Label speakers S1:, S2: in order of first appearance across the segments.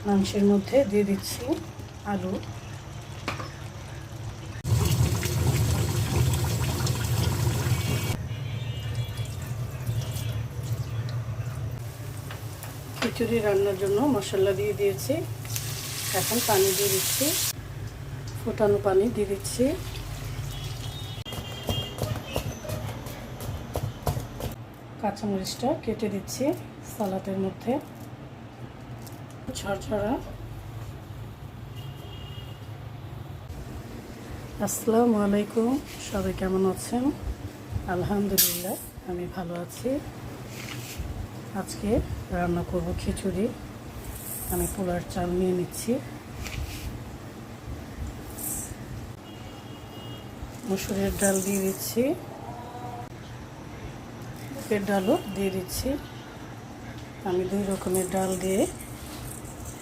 S1: মাংসের মধ্যে দিয়ে দিচ্ছি আলু। খিচুড়ি রান্নার জন্য মশলা দিয়ে দিয়েছি। এখন পানি দিয়ে দিচ্ছি, ফোটানো পানি দিয়ে দিচ্ছি। কাঁচামরিচটা কেটে দিচ্ছি সালাদের মধ্যে। ঝরঝরা। আসসালামু আলাইকুম, সবাই কেমন আছেন? আলহামদুলিল্লাহ আমি ভালো আছি। আজকে রান্না করব খিচুড়ি। আমি পোলার চাল নিয়ে নিচ্ছি, মসুরের ডাল দিয়ে দিচ্ছি, মুগের ডালও দিয়ে দিচ্ছি। আমি 2 রকমের ডাল দিয়ে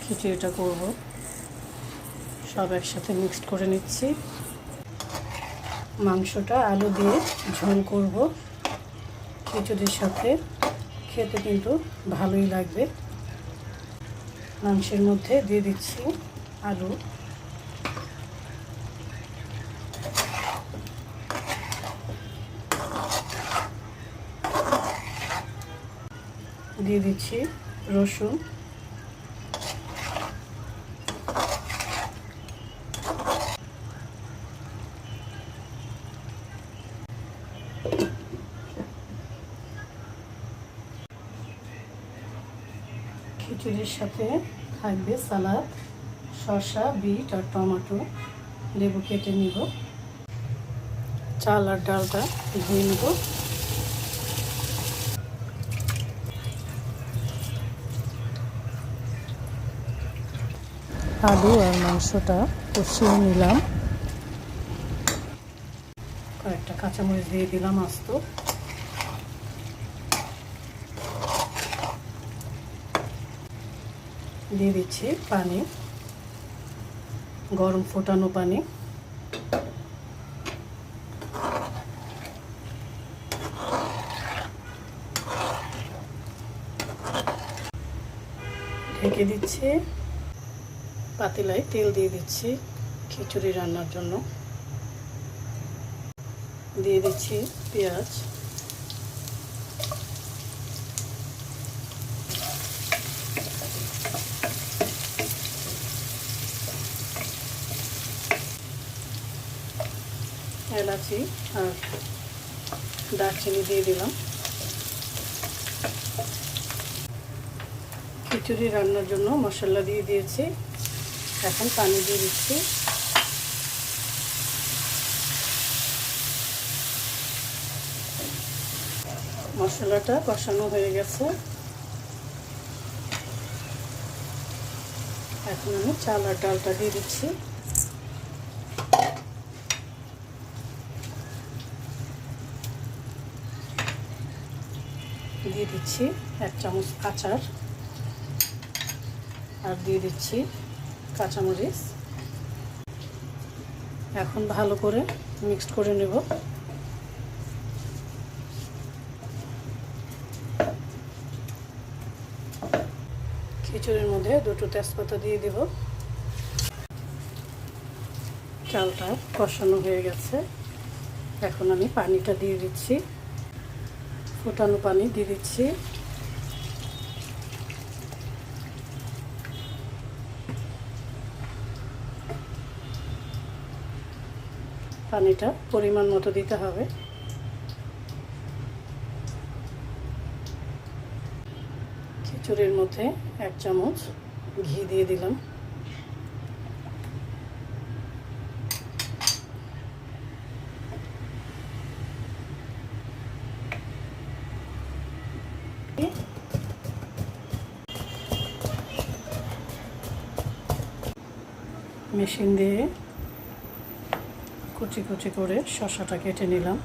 S1: খিচুড়িটা করব। সব একসাথে মিক্সড করে নিচ্ছি। মাংসটা আলু দিয়ে ঝোল করব খিচুড়ির সাথে, খেতে কিন্তু ভালোই লাগবে। মাংসের মধ্যে দিয়ে দিচ্ছি আলু, দিয়ে দিচ্ছি রসুন, খিচুড়ির সাথে থাকবে সালাদ, শসা, বিট আর টমেটো, লেবু কেটে নিব। চাল আর ডালটা ধুয়ে নেব। আলু আর মাংসটা কষিয়ে নিলাম। কয়েকটা কাঁচামরিচ দিয়ে দিলাম আস্ত। দিয়ে দিচ্ছি পানি, গরম ফোটানো পানি। ঢেকে দিচ্ছি। পাতিলায় তেল দিয়ে দিচ্ছি খিচুড়ি রান্নার জন্য। দিয়ে দিচ্ছি পেঁয়াজ, এলাচি আর দারচিনি দিয়ে দিলাম। খিচুড়ি রান্নার জন্য মশলা দিয়ে দিয়েছি। এখন পানি দিয়ে দিচ্ছি। মশলাটা কষানো হয়ে গেছে। এখন আমি চাল আর ডালটা দিয়ে দিচ্ছি। দিয়ে দিচ্ছি 1 চামচ আচার, আর দিয়ে দিচ্ছি কাঁচামরিচ। এখন ভালো করে মিক্সড করে নেব। খিচুড়ির মধ্যে 2টো তেজপাতা দিয়ে দেব। চালটা কষানো হয়ে গেছে। এখন আমি পানিটা দিয়ে দিচ্ছি, ফোটানো পানি দিয়ে দিচ্ছি। পানিটা পরিমাণ মতো দিতে হবে। খিচুড়ির মধ্যে 1 চামচ ঘি দিয়ে দিলাম। মেশিন দিয়ে কুচি কুচি করে শসাটা কেটে নিলাম।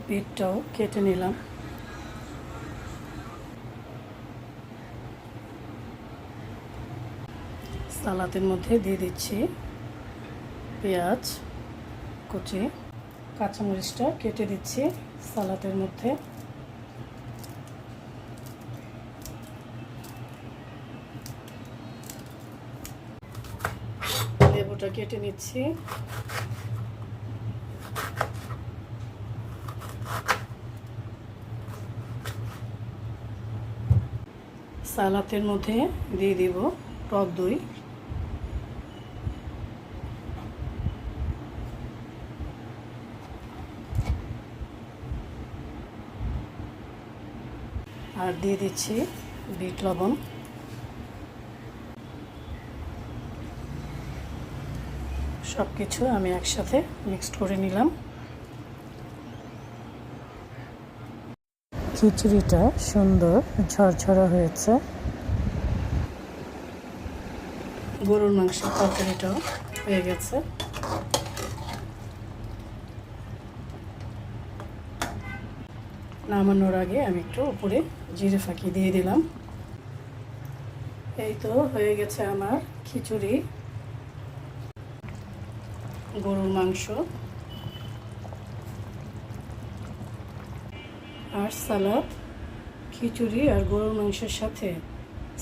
S1: বিটটাও কেটে নিলাম। সালাদের মধ্যে দিয়ে দিচ্ছি পেঁয়াজ, কুচি। কাঁচামরিচটা কেটে দিচ্ছি সালাদের মধ্যে। লেবুটা কেটে নিচ্ছি। সালাদের মধ্যে দিয়ে দিব টক দই। আর দিয়ে দিচ্ছি বিট লবণ। সব কিছু আমি একসাথে মিক্সড করে নিলাম। খিচুড়িটা সুন্দর ঝরঝরা হয়েছে। গরুর মাংসের তরকারিটাও হয়ে গেছে। নামানোর আগে আমি একটু উপরে জিরে ফাঁকি দিয়ে দিলাম। এই তো হয়ে গেছে আমার খিচুড়ি, গরুর মাংস আর সালাদ। খিচুড়ি আর গরুর মাংসের সাথে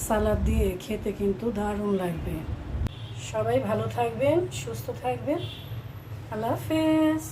S1: সালাদ দিয়ে খেতে কিন্তু দারুণ লাগবে। সবাই ভালো থাকবেন, সুস্থ থাকবেন। আল্লাহ হাফেজ।